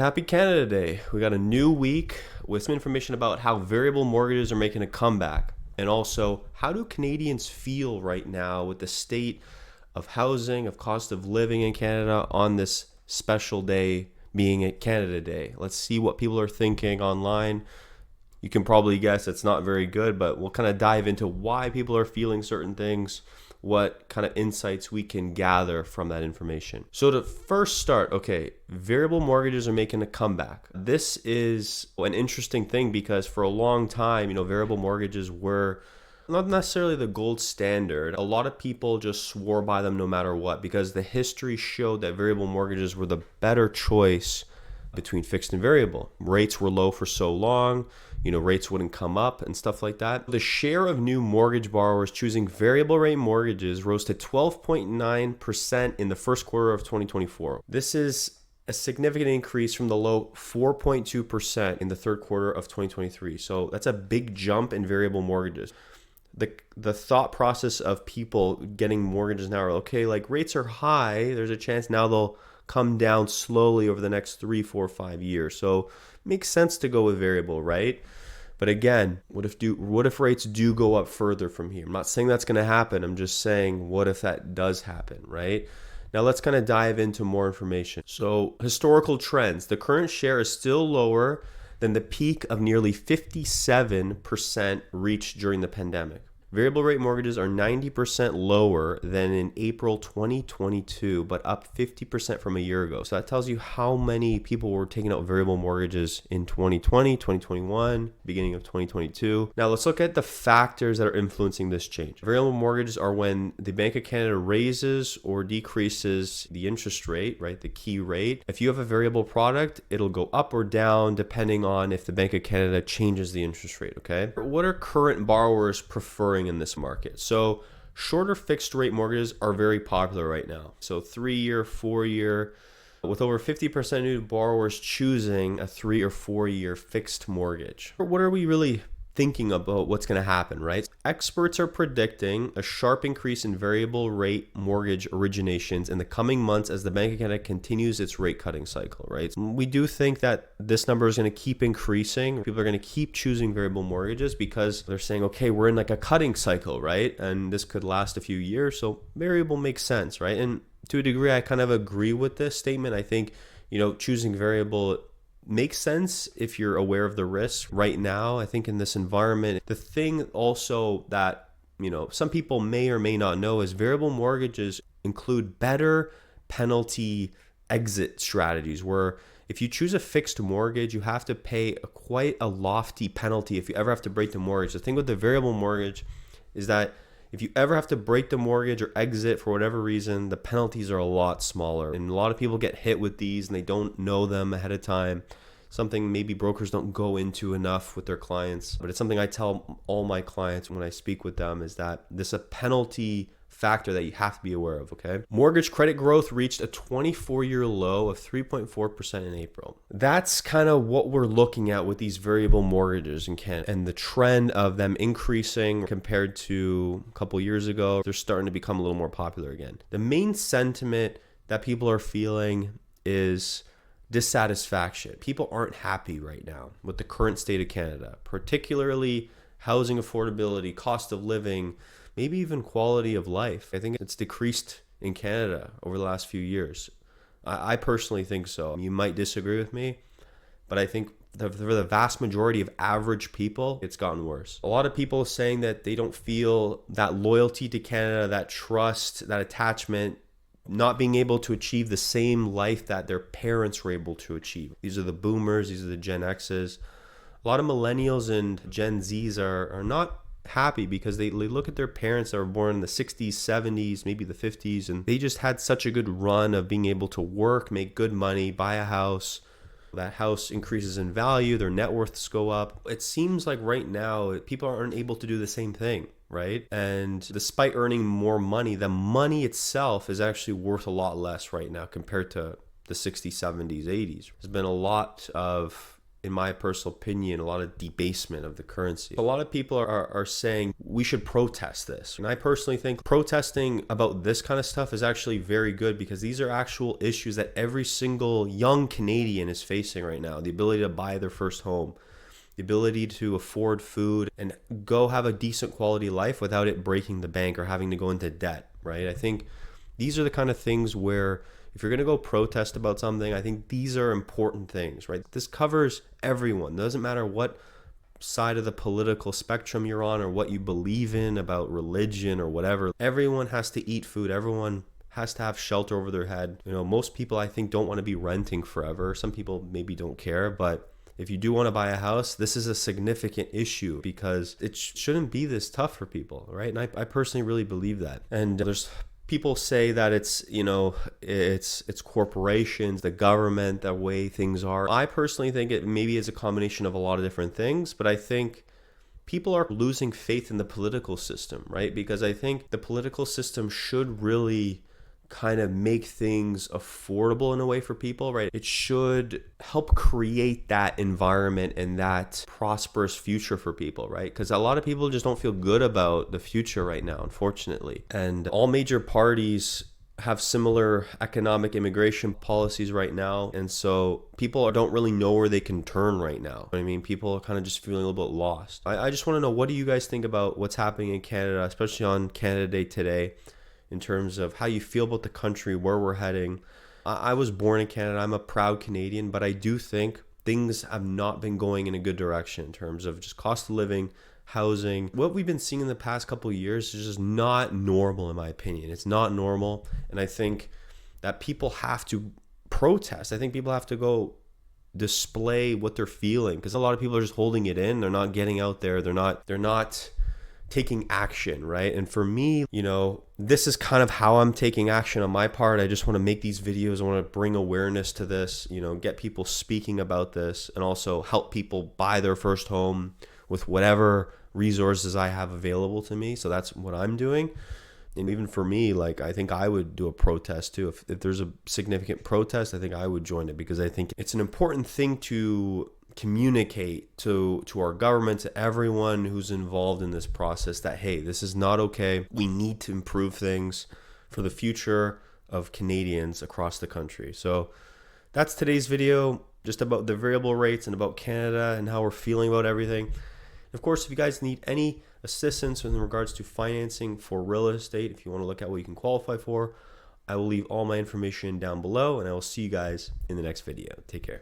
Happy Canada Day. We got a new week with some information about how variable mortgages are making a comeback. And also, how do Canadians feel right now with the state of housing, of cost of living in Canada on this special day being a Canada Day? Let's see what people are thinking online. You can probably guess it's not very good, but we'll kind of dive into why people are feeling certain things, what kind of insights we can gather from that information. So to first start, okay, variable mortgages are making a comeback. This is an interesting thing because for a long time, variable mortgages were not necessarily the gold standard. A lot of people just swore by them no matter what because the history showed that variable mortgages were the better choice between fixed and variable. Rates were low for so long, rates wouldn't come up and stuff like that. The share of new mortgage borrowers choosing variable rate mortgages rose to 12.9% in the first quarter of 2024. This is a significant increase from the low 4.2% in the third quarter of 2023. So that's a big jump in variable mortgages. The thought process of people getting mortgages now are, okay, like rates are high, there's a chance now they'll come down slowly over the next 3, 4, 5 years. So it makes sense to go with variable, right? But again, what if rates do go up further from here? I'm not saying that's going to happen. I'm just saying, what if that does happen, right? Now let's kind of dive into more information. So historical trends. The current share is still lower than the peak of nearly 57% reached during the pandemic. Variable rate mortgages are 90% lower than in April 2022, but up 50% from a year ago. So that tells you how many people were taking out variable mortgages in 2020, 2021, beginning of 2022. Now let's look at the factors that are influencing this change. Variable mortgages are when the Bank of Canada raises or decreases the interest rate, right? The key rate. If you have a variable product, it'll go up or down depending on if the Bank of Canada changes the interest rate, okay? What are current borrowers preferring in this market? So shorter fixed rate mortgages are very popular right now. So 3-year, 4-year, with over 50% of new borrowers choosing a 3 or 4-year fixed mortgage. What are we really thinking about what's going to happen, right? Experts are predicting a sharp increase in variable rate mortgage originations in the coming months as the Bank of Canada continues its rate cutting cycle, right? We do think that this number is going to keep increasing. People are going to keep choosing variable mortgages because they're saying, okay, we're in like a cutting cycle, right? And this could last a few years. So variable makes sense, right? And to a degree, I kind of agree with this statement. I think, choosing variable makes sense if you're aware of the risks right now. I think in this environment, the thing also that, some people may or may not know is variable mortgages include better penalty exit strategies where if you choose a fixed mortgage, you have to pay quite a lofty penalty if you ever have to break the mortgage. The thing with the variable mortgage is that if you ever have to break the mortgage or exit for whatever reason, the penalties are a lot smaller. And a lot of people get hit with these and they don't know them ahead of time. Something maybe brokers don't go into enough with their clients. But it's something I tell all my clients when I speak with them is that this is a penalty factor that you have to be aware of, okay? Mortgage credit growth reached a 24-year low of 3.4% in April. That's kind of what we're looking at with these variable mortgages in Canada and the trend of them increasing compared to a couple years ago. They're starting to become a little more popular again. The main sentiment that people are feeling is dissatisfaction. People aren't happy right now with the current state of Canada, particularly housing affordability, cost of living, maybe even quality of life. I think it's decreased in Canada over the last few years. I personally think so. You might disagree with me, but I think for the vast majority of average people, it's gotten worse. A lot of people saying that they don't feel that loyalty to Canada, that trust, that attachment, not being able to achieve the same life that their parents were able to achieve. These are the boomers, these are the Gen X's. A lot of millennials and Gen Z's are not happy because they look at their parents that were born in the 60s, 70s, maybe the 50s, and they just had such a good run of being able to work, make good money, buy a house. That house increases in value, their net worths go up. It seems like right now people aren't able to do the same thing, right? And despite earning more money, the money itself is actually worth a lot less right now compared to the 60s, 70s, 80s. There's been a lot of in my personal opinion, a lot of debasement of the currency. A lot of people are saying we should protest this. And I personally think protesting about this kind of stuff is actually very good, because these are actual issues that every single young Canadian is facing right now. The ability to buy their first home, the ability to afford food and go have a decent quality life without it breaking the bank or having to go into debt, right? I think these are the kind of things where if you're going to go protest about something, I think these are important things, right? This covers everyone. It doesn't matter what side of the political spectrum you're on or what you believe in about religion or whatever. Everyone has to eat food. Everyone has to have shelter over their head. You know, most people I think don't want to be renting forever. Some people maybe don't care, but if you do want to buy a house, this is a significant issue because it shouldn't be this tough for people, right? And I personally really believe that. And there's people say that it's, you know, it's corporations, the government, the way things are. I personally think it maybe is a combination of a lot of different things, but I think people are losing faith in the political system, right? Because I think the political system should really kind of make things affordable in a way for people, right? It should help create that environment and that prosperous future for people, right? Because a lot of people just don't feel good about the future right now, unfortunately. And all major parties have similar economic immigration policies right now. And so people don't really know where they can turn right now. I mean, people are kind of just feeling a little bit lost. I just want to know, what do you guys think about what's happening in Canada, especially on Canada Day today, in terms of how you feel about the country, where we're heading? I was born in Canada. I'm a proud Canadian, but I do think things have not been going in a good direction in terms of just cost of living, housing. What we've been seeing in the past couple of years is just not normal, in my opinion. It's not normal. And I think that people have to protest. I think people have to go display what they're feeling, because a lot of people are just holding it in. They're not getting out there. They're not taking action, right? And for me, you know, this is kind of how I'm taking action on my part. I just want to make these videos. I want to bring awareness to this, you know, get people speaking about this, and also help people buy their first home with whatever resources I have available to me. So that's what I'm doing. And even for me, like, I think I would do a protest too. If there's a significant protest, I think I would join it, because I think it's an important thing to communicate to our government, to everyone who's involved in this process, that, hey, this is not okay. We need to improve things for the future of Canadians across the country. So that's today's video, just about the variable rates and about Canada and how we're feeling about everything. Of course, if you guys need any assistance in regards to financing for real estate, if you want to look at what you can qualify for, I will leave all my information down below, and I will see you guys in the next video. Take care.